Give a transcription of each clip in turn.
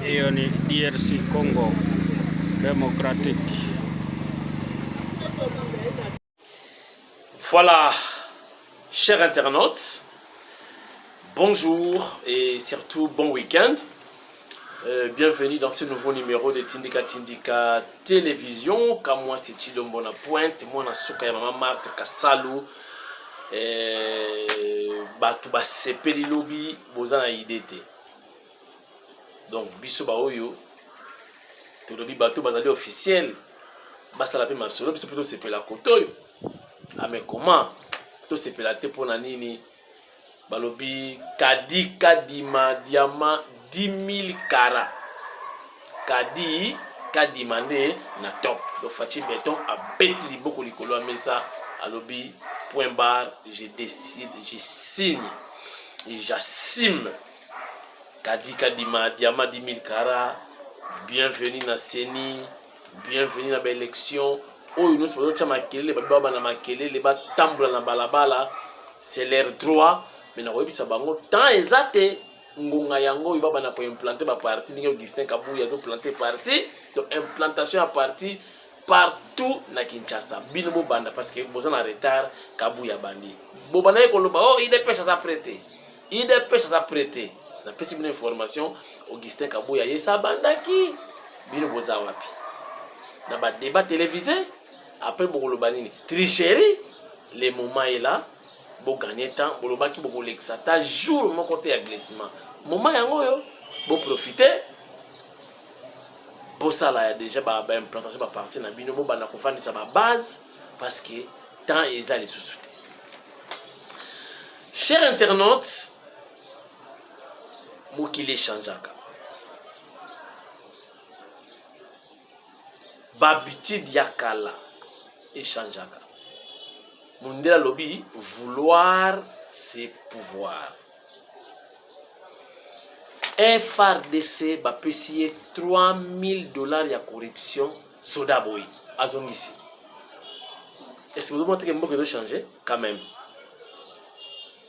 hiyo ni DRC Congo Democratic. Voilà, chers internautes, bonjour et surtout bon week-end. Bienvenue dans ce nouveau numéro de Tindika Télévision. Comme moi c'est Chilombo na Pointe, moi na Soka ya Mama Marthe Kasalu. Batu ba sepeli lobi boza na idete. Donc biso ba oyo to lobi batu bazali officiel. Basa la pe masolo biso plutôt sepela kotoyo. Ah mais comment to sepela te pona nini balobi kadi kadima diamant 10 000 carats. Kadi kadimande na top. Donc Fachi Béton a bêti beaucoup likolo a mesa alobi point barre, je décide, je signe et j'assume. Kadi kadima diamant 10 000 carats. Bienvenue na Seni, bienvenue na l'élection. Oh, nous sommes tous makelele, baba na makelele, ba tambula na balabala, c'est leur droit. Mais na webi sabango tant exacte ngonga yango ibaba na ko implanter ba parti ningo Augustin Kabuya to planter parti, donc implantation à parti partout na Kinshasa. Bino mo banda parce que boza na retard Kabuya bandi. Bo bana ko loba oh il dépêche à prêter. Il dépêche à prêter. Na pesi une information Augustin Kabuya yesa banda ki bino boza wapi. Na ba débat télévisé après beaucoup banini tricherie le moment est là bo gagner temps bo lobaki bo lexa ta jour mon côté à glissement moment yango yo bo profiter bo sala ya déjà ba implantation ba partie na bino bo bana ko fandisa ba base parce que temps ezali sous-souté. Chers internautes, mokili changeaka ba habitude ya kala échangeaka. Mundela lobby vouloir c'est pouvoir. FRDC va payer $3 000 ya corruption soda boy azongisi. Est-ce que vous montrez que mboka doit changer quand même?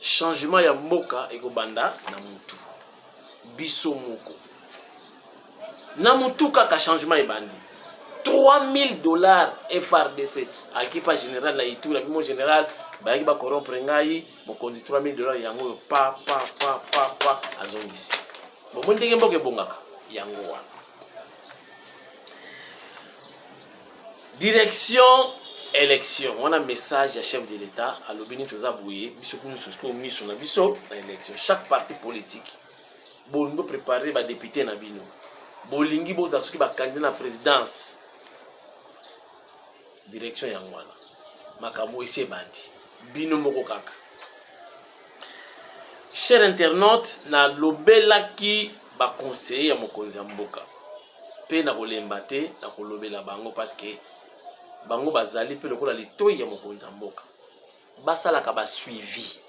Changement ya mboka eko banda na mutu. Biso moko. Na mutu kaka changement ebandi. $3 000 FRDC à qui pas général la Ituri mon général ba qui ba corrompre ngai mo konzi $3 000 yango pa azongisi bon mon ndenge mboke bongaka yango wana direction élection on a message à chef de l'état à lobini toza bouye biso kunu sosko miso na biso na élection chaque parti politique bon nous préparer ba député na bino bolingi boza soki ba candidat na présidence direction yangwana makambo ese bandi bino moko kaka. Chers internautes, na lobela ki ba conseiller ya mokonzi ya mboka pe na kolemba te na kolobela bango parce que bango bazali pe lokola litoyi ya mokonzi ya mboka basala ka ba suivi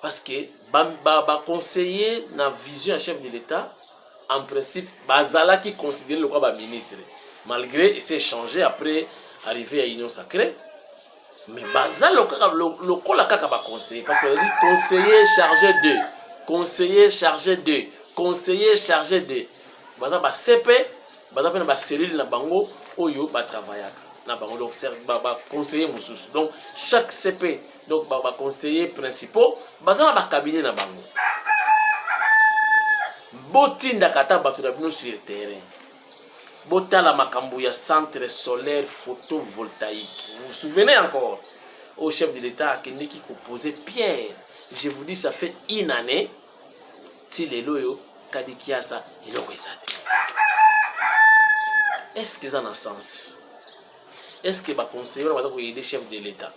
parce que ba conseiller na vision ya chef de l'état en principe bazala qui considérer le quoi ba ministre malgré c'est changé après arrivé à Union Sacrée, mais bazal le kola kaka ba conseiller parce que conseiller chargé de conseiller chargé de bazal ba CP bazal pe ba cellule na bango oyo ba travaillaka na bango donc ba conseiller mususu donc chaque CP donc ba conseiller principaux bazal ba cabinet na bango botinda kata batu na bino sur le terrain. Botala makambo ya centre solaire photovoltaïque. Vous vous souvenez encore au chef de l'État qui posait pierre. Je vous dis ça fait une année. Si les loyo kadikiasa et est-ce que ça a un sens? Est-ce que va conseiller va aider le chef de l'État?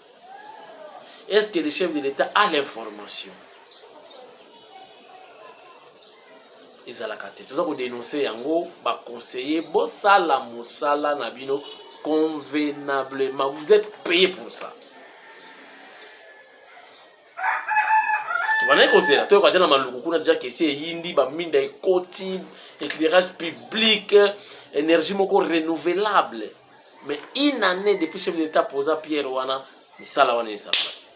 Est-ce que le chef de l'État a l'information? Ezalaka te toza ko dénoncer yango ba conseiller bosala musala na bino convenablement. Vous êtes payé pour ça. Tu vas négocier là, toi quand na maluku kuna déjà que c'est hindi ba minda ekoti éclairage public énergie moko renouvelable mais une année depuis chef de l'État posa Pierre wana misala wana esapati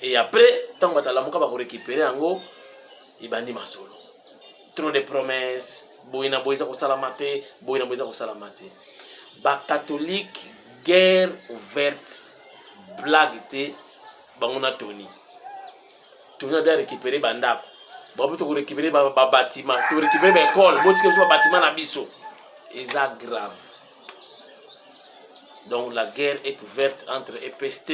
et après tant batala moka ba ko récupérer yango ibandi masolo trop de promesses, boyina boyza ko salamate, boyina boyza ko salamate. Ba catholique guerre ouverte, blague te, bangona Tony. Tony a bien récupéré bandako. Ba peut récupérer ba bâtiment, tu récupérer ba école, bon tu que bâtiment na biso. Et ça grave. Donc la guerre est ouverte entre EPST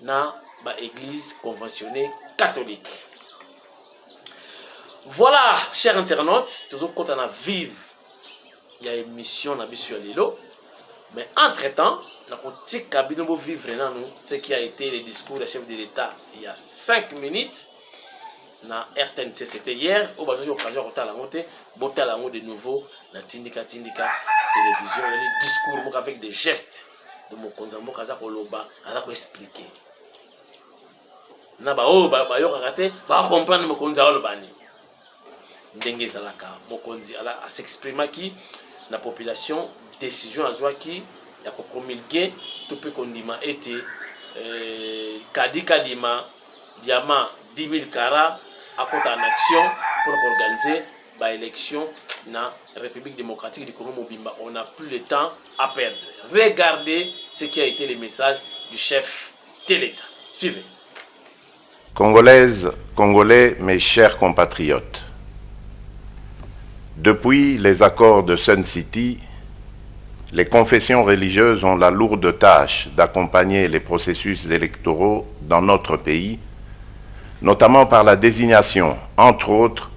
na ba église conventionnée catholique. Voilà, chers internautes, toujours quand on a vive, il y a une émission na biso ya lelo. Mais entre-temps, la politique cabine vivre ce qui a été le discours du chef de l'État il y a 5 minutes na RTNC, c'était hier. Au bas de l'occasion de nouveau na tindika télévision, le discours avec des gestes de mon konzambo kaza koloba ala ko expliquer. Na ba o ba yo kate ba comprendre mon konzalo bani. Ndenge zalaka mon konzi ala a s'exprimer qui la population décision azwa qui ya ko promulguer tout peut kondima été kadima diamant 10 000 carats à côté en action pour organiser ba élection na République démocratique du Congo Mobimba. On n'a plus le temps à perdre. Regardez ce qui a été le message du chef de l'État. Suivez. Congolaises, Congolais, mes chers compatriotes, depuis les accords de Sun City, les confessions religieuses ont la lourde tâche d'accompagner les processus électoraux dans notre pays, notamment par la désignation, entre autres,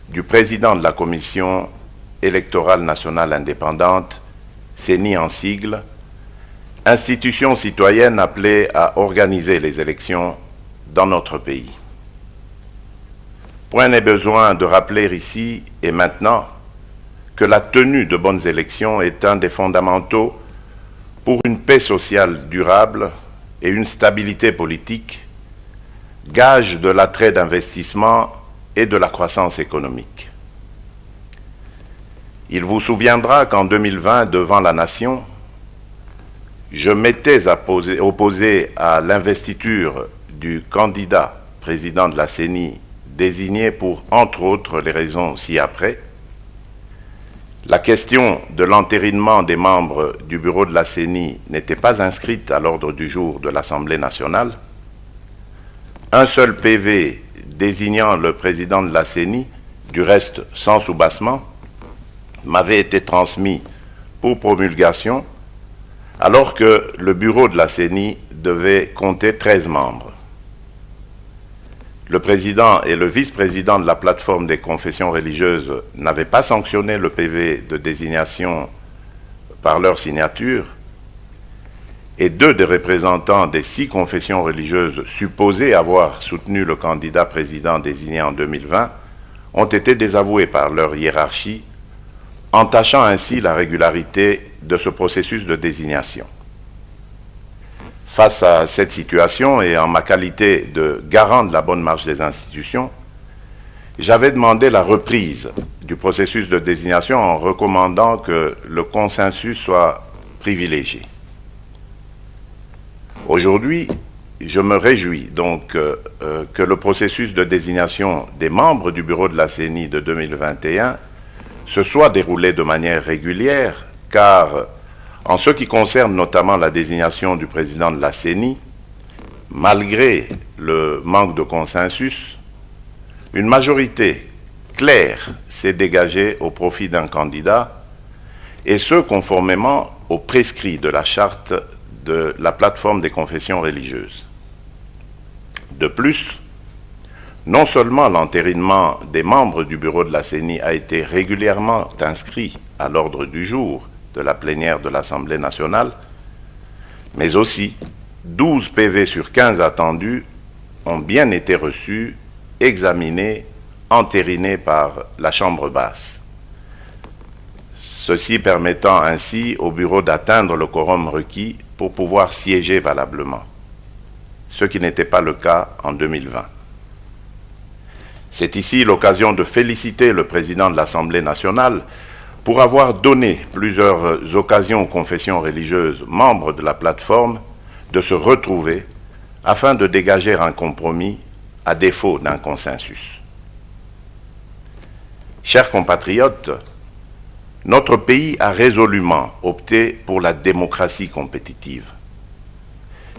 du président de la Commission électorale nationale indépendante, CENI en sigle, institution citoyenne appelée à organiser les élections dans notre pays. Point n'est besoin de rappeler ici et maintenant que la tenue de bonnes élections est un des fondamentaux pour une paix sociale durable et une stabilité politique, gage de l'attrait d'investissement et de la croissance économique. Il vous souviendra qu'en 2020, devant la nation, je m'étais opposé à l'investiture du candidat président de la CENI désigné pour, entre autres, les raisons ci-après. La question de l'entérinement des membres du bureau de la CENI n'était pas inscrite à l'ordre du jour de l'Assemblée nationale. Un seul PV désignant le président de la CENI, du reste sans soubassement, m'avait été transmis pour promulgation, alors que le bureau de la CENI devait compter 13 membres. Le président et le vice-président de la plateforme des confessions religieuses n'avaient pas sanctionné le PV de désignation par leur signature, et 2 des représentants des 6 confessions religieuses supposées avoir soutenu le candidat président désigné en 2020 ont été désavoués par leur hiérarchie, entachant ainsi la régularité de ce processus de désignation. Face à cette situation et en ma qualité de garant de la bonne marche des institutions, j'avais demandé la reprise du processus de désignation en recommandant que le consensus soit privilégié. Aujourd'hui, je me réjouis donc que le processus de désignation des membres du bureau de la CENI de 2021 se soit déroulé de manière régulière, car en ce qui concerne notamment la désignation du président de la CENI, malgré le manque de consensus, une majorité claire s'est dégagée au profit d'un candidat, et ce conformément aux prescrits de la charte de la plateforme des confessions religieuses. De plus, non seulement l'entérinement des membres du bureau de la CENI a été régulièrement inscrit à l'ordre du jour de la plénière de l'Assemblée nationale, mais aussi 12 PV sur 15 attendus ont bien été reçus, examinés, entérinés par la Chambre basse. Ceci permettant ainsi au bureau d'atteindre le quorum requis pour pouvoir siéger valablement, ce qui n'était pas le cas en 2020. C'est ici l'occasion de féliciter le président de l'Assemblée nationale pour avoir donné plusieurs occasions aux confessions religieuses membres de la plateforme de se retrouver afin de dégager un compromis à défaut d'un consensus. Chers compatriotes, notre pays a résolument opté pour la démocratie compétitive.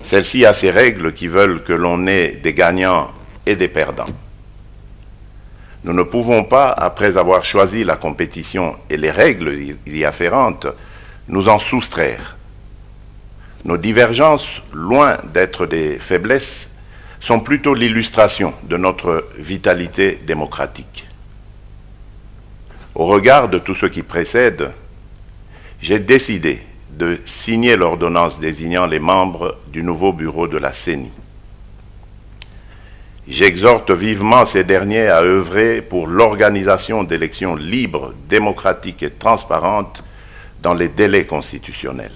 Celle-ci a ses règles qui veulent que l'on ait des gagnants et des perdants. Nous ne pouvons pas, après avoir choisi la compétition et les règles y afférentes, nous en soustraire. Nos divergences, loin d'être des faiblesses, sont plutôt l'illustration de notre vitalité démocratique. Au regard de tout ce qui précède, j'ai décidé de signer l'ordonnance désignant les membres du nouveau bureau de la CENI. J'exhorte vivement ces derniers à œuvrer pour l'organisation d'élections libres, démocratiques et transparentes dans les délais constitutionnels.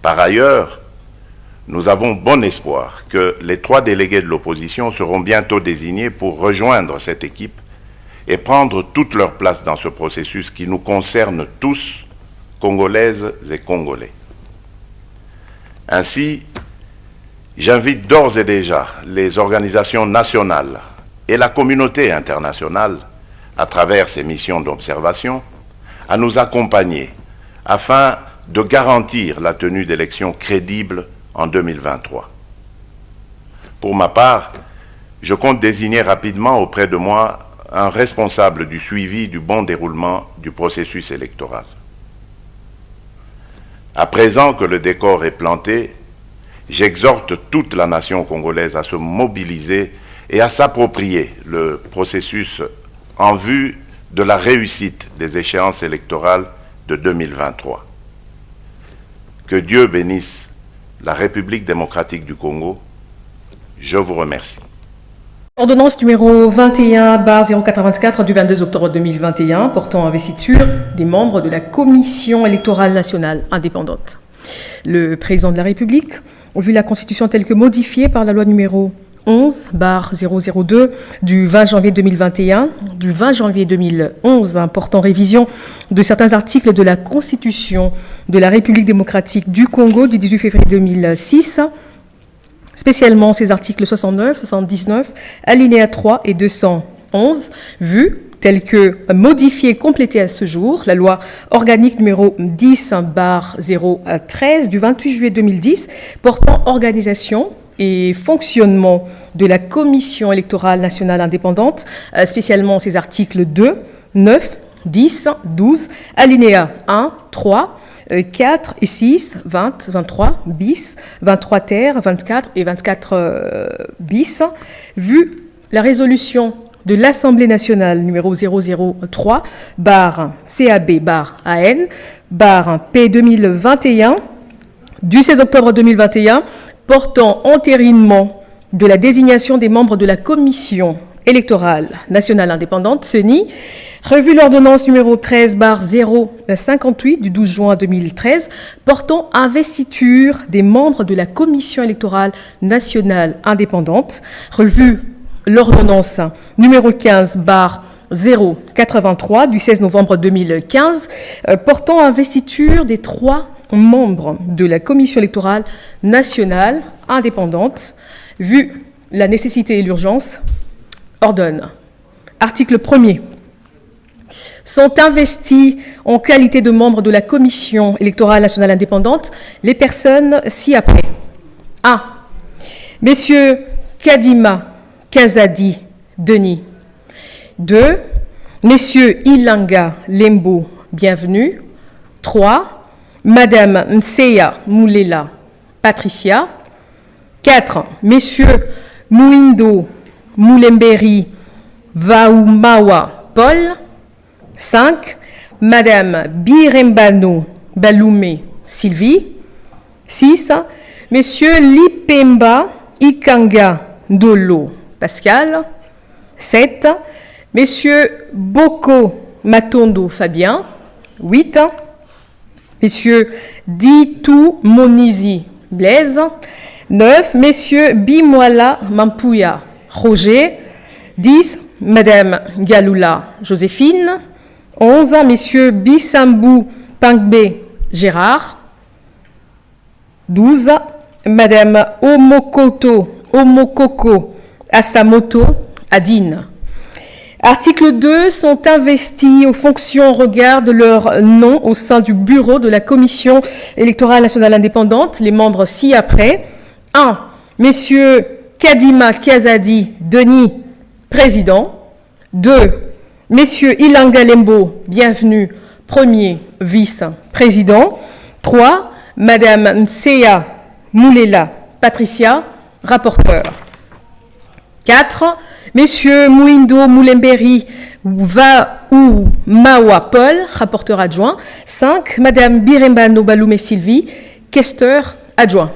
Par ailleurs, nous avons bon espoir que les 3 délégués de l'opposition seront bientôt désignés pour rejoindre cette équipe et prendre toute leur place dans ce processus qui nous concerne tous, Congolaises et Congolais. Ainsi, j'invite d'ores et déjà les organisations nationales et la communauté internationale, à travers ces missions d'observation, à nous accompagner afin de garantir la tenue d'élections crédibles en 2023. Pour ma part, je compte désigner rapidement auprès de moi un responsable du suivi du bon déroulement du processus électoral. À présent que le décor est planté, j'exhorte toute la nation congolaise à se mobiliser et à s'approprier le processus en vue de la réussite des échéances électorales de 2023. Que Dieu bénisse la République démocratique du Congo. Je vous remercie. Ordonnance numéro 21/084 du 22 octobre 2021 portant investiture des membres de la Commission électorale nationale indépendante. Le président de la République, vu la Constitution telle que modifiée par la loi numéro 11/002 du 20 janvier 2021, du 20 janvier 2011, portant révision de certains articles de la Constitution de la République démocratique du Congo du 18 février 2006, spécialement ces articles 69, 79, alinéa 3 et 211, vus tels que modifiés et complétés à ce jour, la loi organique numéro 10/013 du 28 juillet 2010 portant organisation et fonctionnement de la Commission électorale nationale indépendante, spécialement ces articles 2, 9, 10, 12, alinéa 1, 3, 4 et 6, 20, 23 bis, 23 ter, 24 et 24 bis, vu la résolution de l'Assemblée nationale numéro 003/CAB/AN/P 2021 du 16 octobre 2021 portant entérinement de la désignation des membres de la Commission électorale nationale indépendante, CENI, revue l'ordonnance numéro 13/058 du 12 juin 2013 portant investiture des membres de la Commission électorale nationale indépendante, revue l'ordonnance numéro 15/083 du 16 novembre 2015 portant investiture des 3 membres de la Commission électorale nationale indépendante, vu la nécessité et l'urgence, ordonne. Article 1er. Sont investis en qualité de membres de la Commission électorale nationale indépendante les personnes ci-après. 1. Messieurs Kadima Kazadi Denis. 2. Messieurs Ilanga Lembo, bienvenue. 3. Madame Nseya Moulela Patricia. 4. Messieurs Mouindo Moulemberi Vaumawa Paul. 5. Madame Birembano Baloumé Sylvie. 6. Messieurs Lipemba Ikanga Ndolo Pascal. 7. Messieurs Boko Matondo Fabien. 8. Messieurs Ditou Monizi Blaise. 9. Messieurs Bimwala Mampouya Roger. 10. Madame Galula Joséphine. 11. Messieurs Bissambou Pangbe Gérard. 12. Madame Omokoko Asamoto Adine. Article 2, sont investis aux fonctions au regard de leur nom au sein du bureau de la Commission électorale nationale indépendante, les membres ci-après. 1. Messieurs Kadima Kiazadi Denis, président. 2. Messieurs Ilanga Lembo, bienvenue, premier vice-président. 3. Madame Nseya Moulela Patricia, rapporteur. 4. Messieurs Mouindo Moulemberi ou Mawa Paul, rapporteur adjoint. 5. Madame Birembano Baloumé Sylvie, questeur adjoint.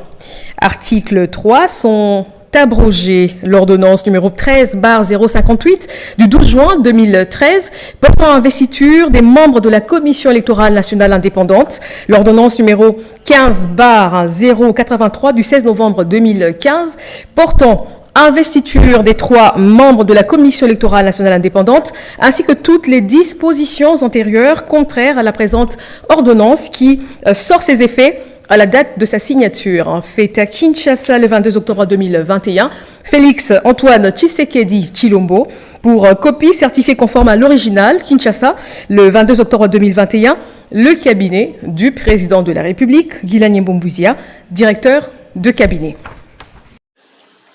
Article 3, sont abrogées l'ordonnance numéro 13/058 du 12 juin 2013 portant investiture des membres de la Commission électorale nationale indépendante, l'ordonnance numéro 15/083 du 16 novembre 2015 portant investiture des 3 membres de la Commission électorale nationale indépendante, ainsi que toutes les dispositions antérieures contraires à la présente ordonnance qui sort ses effets à la date de sa signature. Fait à Kinshasa le 22 octobre 2021, Félix Antoine Tshisekedi Tshilombo, pour copie certifiée conforme à l'original, Kinshasa, le 22 octobre 2021, le cabinet du président de la République, Guilani Mboumbouzia, directeur de cabinet.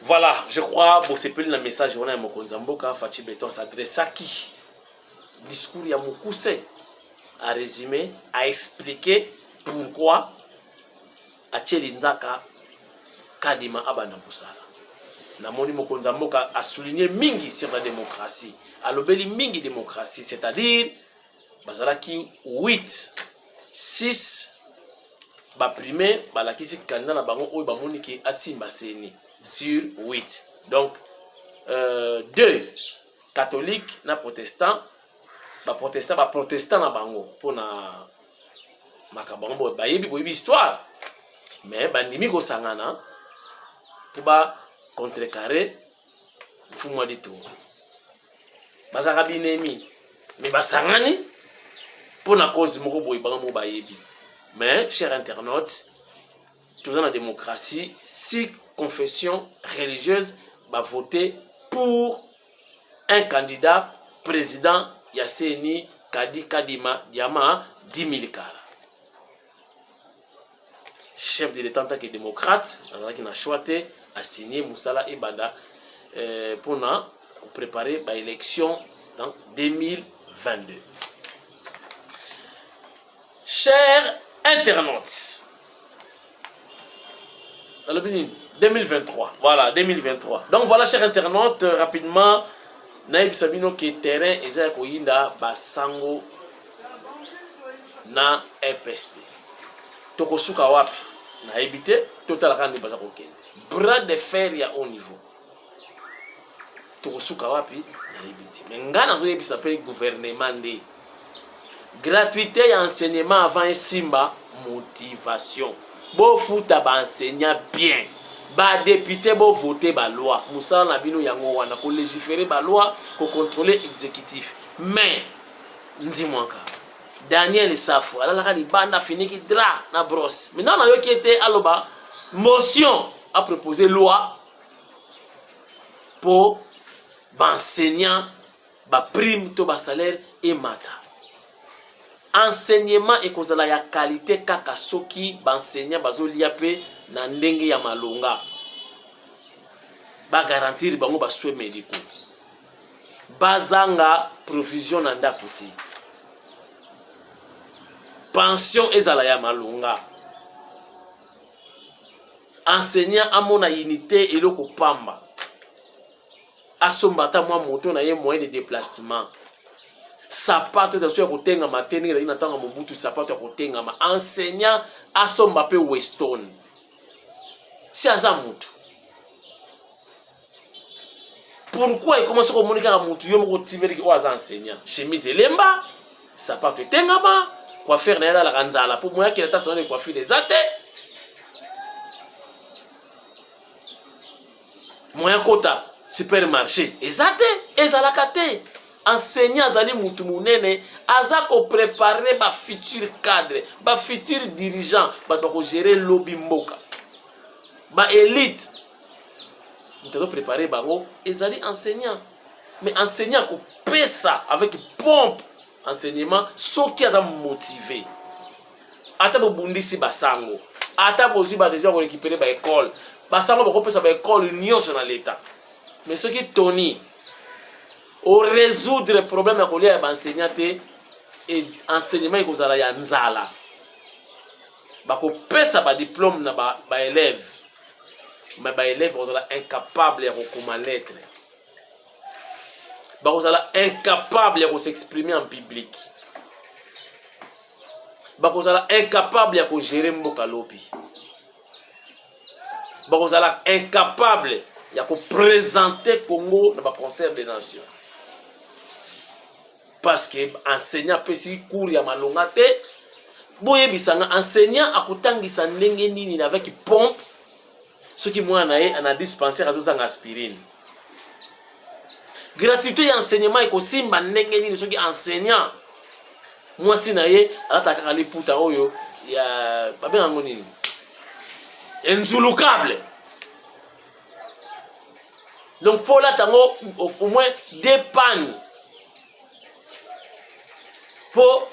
Voilà, je crois que c'est le message que Mokonzamboka Fachi Beton s'adresse à qui? Discours ya Mokuse à résumer, à expliquer pourquoi Acheli Nzaka Kadima Abana Boussala. Namoni Mokonzamboka a souligné mingi sur la démocratie. A l'obéli mingi démocratie, c'est-à-dire bazalaki 8, 6, ba primé, ba la kisi candidat na bango oyo bamoni ki asimba seni. Sur 8. Donc, 2 catholiques na protestants, protestant na bango pour na makabambo ba yebi boyebi histoire. Mais bandimi ko sangana pour ba contrecarrer fumwa de tout. Bazaka binemi mais basangani pour na cause moko boye bango ba yebi. Mais chers internautes, toujours dans la démocratie, si confession religieuse va voter pour un candidat président Yasseni Kadi Kadima Diama 10 000 kara. Chef de l'État en tant que démocrate, qui a choisi à signer Moussala Ebada pour préparer l'élection dans 2022. Chers internautes, 2023, voilà, 2023. Donc voilà, chers internautes, rapidement, Naïb Sabino qui est terrain, Ezra Koyinda, Basango, na EPST. Tokosuka wapi, na ebité, total randi bazako kende. Bras de fer ya haut niveau. Tokosuka wapi, na ebité. Mais ngana zo yebisa pe gouvernement de. Gratuité et enseignement avant Simba, motivation. Bo futa ba enseignant bien. Ba député bo voter ba loi. Moussa na bino yango wana ko légiférer ba loi, ko contrôler exécutif. Mais ndimwanka Daniel Safou, ala la banda finiki dra na brosse. Maintenant na yo qui était aloba motion a proposé loi pour ba enseignant ba prime to ba salaire et mata. Enseignement et kozala ya qualité kaka soki benseignant bazolia pe na ndenge ya malonga ba garantir bango ba soins médicaux bazanga provision na ndakuti pension ezala ya malonga enseignant amona unité eloko pamba asombata mwa moto na ye moyen de déplacement sapato de soya kotenga mateni na tanga mobutu sapato ya kotenga ma enseignant asomba pe Weston si aza mutu pourquoi il commence à communiquer à mutu yo moko tibeli ko aza enseignant chemise elemba sapato etenga ma coiffeur na yala la kanzala pour moya ki ta salon de coiffure des athées moya kota supermarché ezate ezala kate enseignant azali mutu munene azako préparer ba futur cadre ba futur dirigeant ba ko gérer lobby mboka ba élite mutalo préparer bango ezali enseignant mais enseignant ko pesa avec pompe enseignement soki aza motivé ata bo bundisi basango ata bozwi ba déjà ko récupérer ba école basango ba ko pesa ba école nyonso na l'état mais soki Tony au résoudre problème ya kolia ya ba enseignant te et enseignement ekozala ya nzala bako pesa ba diplôme na ba élève mais ba élève bazala incapable ya kokoma lettre bazala incapable ya s'exprimer en public bazala incapable ya gérer mboka lobi bazala incapable ya présenter Congo dans ba concert des nations parce que enseignant pesi cours ya malonga te boye bisanga enseignant akutangisa ndenge nini avec pompe ce qui moi na ana dispensaire azosanga aspirine gratuité ya enseignement ekosimba ndenge nini soki enseignant moi si na ye alataka liputa oyo ya babenga ngo nini inzulukable donc pour là tango au moins des pannes pour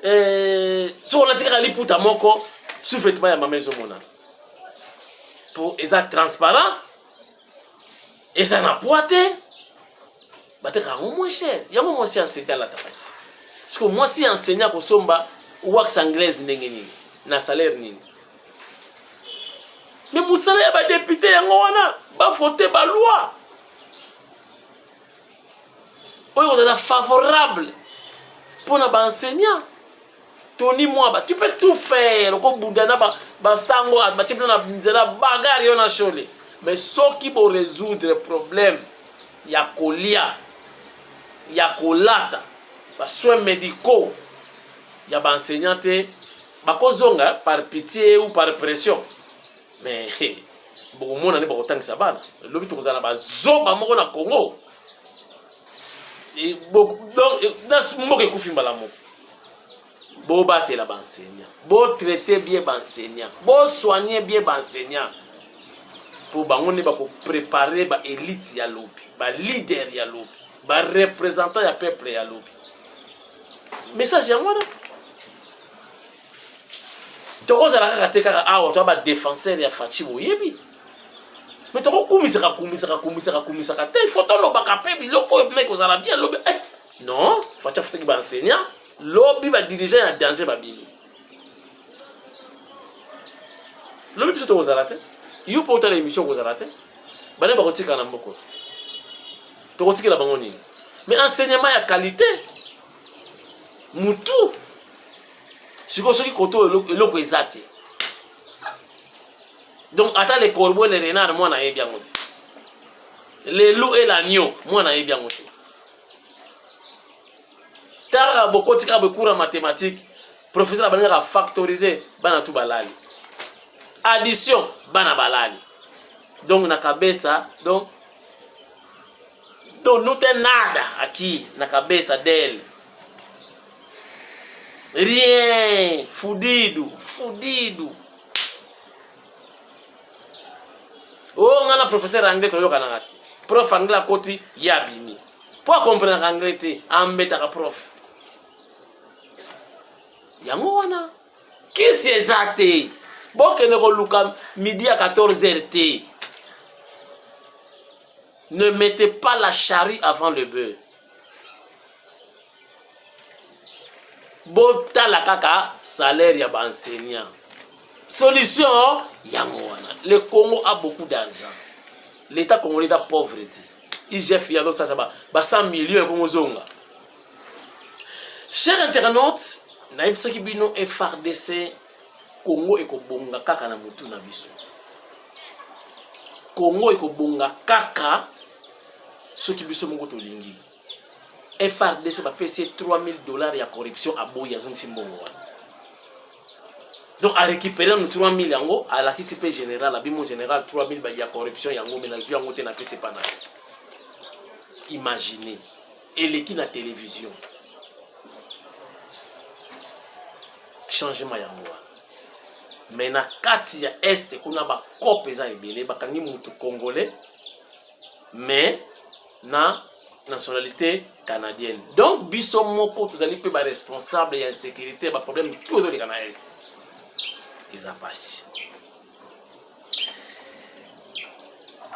sur la tika liputa moko sous-vêtement ya mamezo mona pour eza transparent et ça n'a poité bateka moins cher ya moi si enseignant la tapati parce que moi si enseignant ko somba wax anglaise ndenge nini na salaire nini mais musala ya ba député yango wana ba voter ba loi oyo est favorable pour na ba enseignant Tony Mwaba tu peux tout faire ko budana ba sango ba type na nzela bagarre yo na chole mais ce qui peut résoudre le problème ya kolia ya kolata ba soins médicaux ya ba enseignant te ba kozonga par pitié ou par pression mais beaucoup monde ne ba kotangisa bana lobi to kozala ba zoba moko na Congo et donc dans moko ekufimba la moko bo batela ba enseignant bo traiter bien ba enseignant bo soigner bien ba enseignant pour bango ne ba ko préparer ba élite ya lobi ba leader ya lobi ba représentant ya peuple ya lobi message ya mwana toko za la kaka kaka awa to ba défenseur ya Fachi boyebi mais toko kumisaka te il faut to lo ba kapebi loko mec ozala bien lobi non Fachi futi ba enseignant lobby ba dirigeant en danger ba bini lobby biso to ozala te you pour ta émission ozala te bana ba kotika na mboko to kotikela bango nini mais enseignement ya qualité mutu siko soki koto eloko ezate donc ata les corbeaux les renards moi na yebi yango te les loups et l'agneau moi na yebi yango te tara bokoti ka bekura mathématique professeur abanga factoriser bana tu balali addition bana balali donc na kabesa donc não tem nada aqui na cabeça dele rien fudido oh ngana professeur anglais to yoka na ngati prof anglais koti yabimi pour comprendre anglais te ambeta ka prof yango wana kisi ezate bokene ko luka midi à 14h te ne mettez pas la charrue avant le bœuf. Bota la kaka salaire ya ba enseignant. Solution yango wana. Le Congo a beaucoup d'argent. L'État congolais est pauvreté. IGF ya donc ça ba 100 millions Congo zonga. Chers internautes, naibisa ki bino FARDC Congo ekobonga kaka na mutu na biso. Congo ekobonga kaka soki biso mongo to lingi. FARDC va payer $3000 ya corruption à boya zong simbongo. Donc à récupérer nos 3000 yango à la KCP général, à bimo général 3000 ba ya corruption yango mais na zui yango te na PC pana. Imaginez eleki na télévision. Changement yango. Mais na kati ya est kuna ba kope za ebele bakangi mutu congolais mais na nationalité canadienne. Donc, biso moko, tout allez pas responsable et insécurité, bah problème tout les Canadiens. Ils ont passé.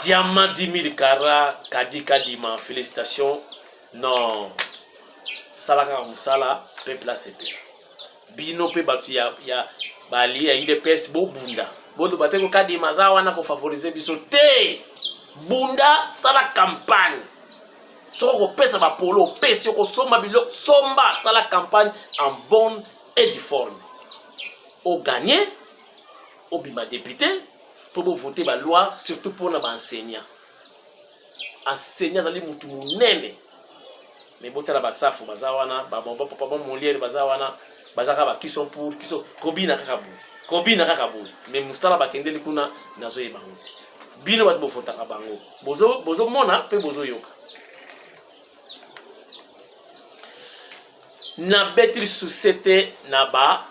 Diamant 10 000 carats, Kadi Kadima, félicitations. Non, Salaka Moussala, peuple CP. Bino pe batu ya bali ya IDPS bo bunda. Bodo bateko Kadima za wana ko favoriser biso te. Bunda sala campagne. Soko pesa ba polo, pesa ko somba bilo, somba sala campagne en bonne et due forme. Au gagner, au bima député, pour voter la loi, surtout pour les enseignants. Enseignants, c'est mutu munene. Mais bote la basafu, bazawana, papa molière, bazawana, bazaka qui sont pour, qui sont kobina kakabu, kobina kakabu. Mais musala bakende likuna nazo yebanguti. Bino bat bo fota kabango. Bozo mona pe bozo yoka. Na betri société na ba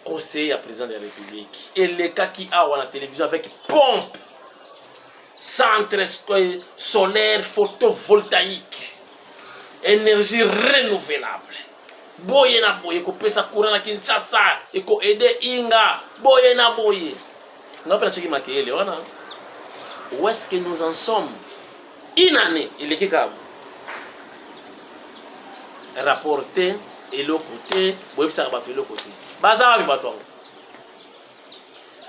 conseil à président de la République. Et les cas qui a la télévision avec pompe, centre solaire, photovoltaïque, énergie renouvelable. Boye na boye, ko pesa courant na Kinshasa, et ko aider Inga, boye na boye. On appelle ça qui marque les wana. Où est-ce que nous en sommes? Une année, il est qui rapporté et l'autre côté, boye ça rabattre l'autre côté. Baza bi bato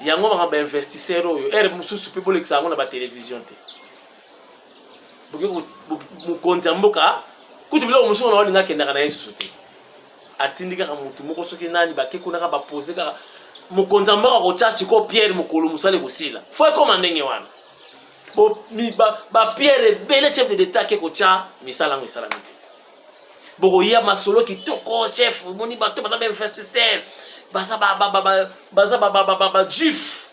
yango ba investisseur oyo mususu pe bolekisa ngo na ba télévision te buke mu konza mboka kuti bilo mususu na olinga kenda na yesu te atindika ka mutu moko soki nani ba kekuna ka ba poser ka mu konza mboka ko tshasi ko Pierre mukolo musale ko sila fo komandenge wana bo mi ba Pierre bele chef de l'état ke ko tcha misala ngo isala mite boko ya masolo ki toko chef moni bato ba investisseur baza juif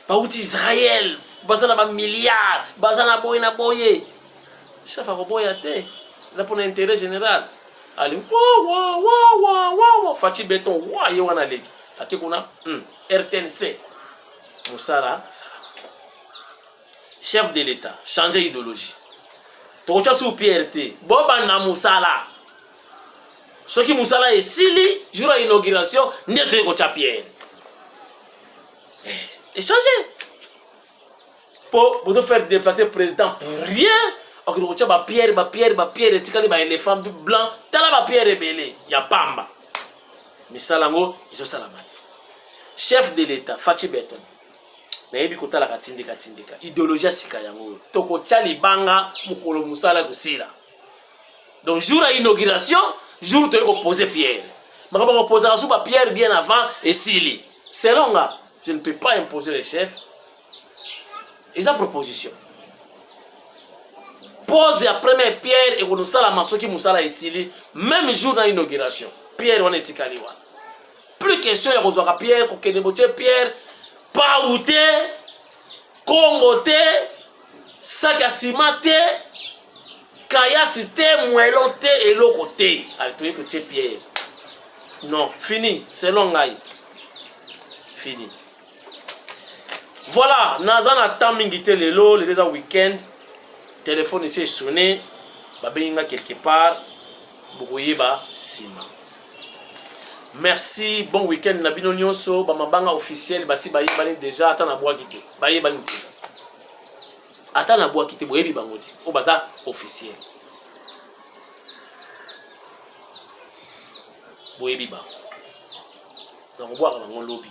ba uti Israël baza na ba milliards baza na boye chef a boya te là pour l'intérêt général allez wa Fachi Béton wa ye wana leki akekuna RTNC Moussala chef de l'état changer idéologie tokocha sous PRT boba na Moussala. Ce qui Moussala est sili, jour à l'inauguration, n'est pas de Pierre. Et changer. Pour faire déplacer le président pour rien, on va Pierre, et tikali ba éléphant blanc, tala ba Pierre rebelle, ya pamba. Mais salango, ils sont salamati. Chef de l'État, Fachi Béton. Na yebi kota la katindika. Idéologie sika yango. Toko tchali banga mukolo Moussala kusila. Donc jour à l'inauguration, jour tu es opposé Pierre. Je vais opposer à Pierre bien avant et Sili. C'est long, je ne peux pas imposer les chefs. Ils ont proposition. Pose la première pierre et on nous la maçon qui moussala et Sili. Même jour dans l'inauguration. Pierre, on est tikaliwa. Plus question de rejoindre Pierre, pour que Pierre, pas outé, Congoté, Sakasimaté. Kaya c'était moelonté et l'autre côté. Allez, tu es Pierre. Non, fini. C'est long. Fini. Voilà. Nazan a tant mingité le lot, le déjà week-end. Téléphone ici est sonné. Babinga quelque part. Bouyeba Sima. Merci. Bon week-end. Nabino Nyonso. Bamabanga officiel. Basi Bayebani déjà. Attends à boire quitter. Bayebani. Attends la boîte qui te boyebi bangoti au bazar officiel boyebi ba donc boire bango lobby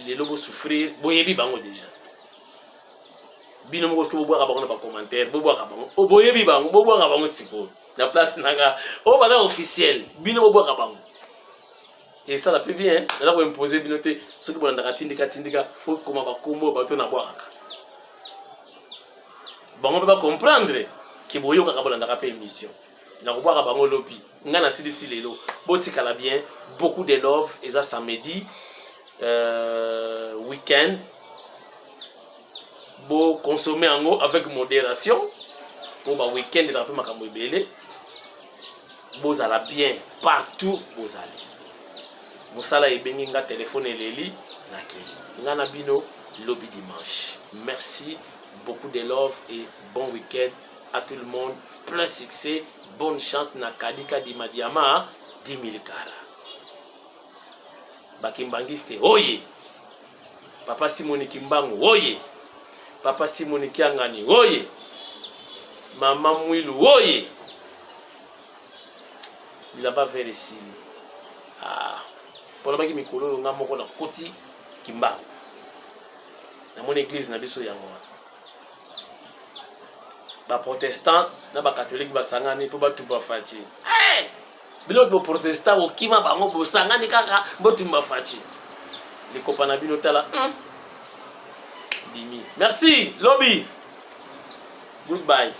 les lobos souffrir boyebi bango déjà bino moko ko boire bango na ba commentaire boire bango o boyebi bango boire bango siko la place nanga au bazar officiel bino boire bango et ça la plus bien là pour imposer binoté ceux qui bolanda tindika pour comment ba kombo bato na boire. Bon, on ne peut pas comprendre que Boyo Kakabolanda a fait émission. Il n'a pas de lobby. On a dit lelo. Botikala bien. Beaucoup de love. Et ça samedi. Week-end. Bon, consommer en eau avec modération. Pour le week-end, il a peu makambo belé. Bon, ça bien. Partout, bon, ça allez. Moussala et Benginga téléphone et Leli. Ngana bino lobby dimanche. Merci. Beaucoup de love et bon week-end à tout le monde. plein succès, bonne chance na Kadika di Madiama 10 000 kara. Bakimbangiste oye. Papa Simoni Kimbangu oye. Papa Simoni Kiangani oye. Mama Mwilu oye. Il a pas fait les signes. Ah. Pour le mec qui me colle, on a mon côté Kimbangu. Dans mon église, na biso yango. Ba protestant, na ba catholique ba sangani po ba tuba fati. Eh! Bilo bo protestant o kima ba ngo bo sangani kaka bo tumba fati. Les copains na bino tala. Dimi. Merci, lobby. Goodbye.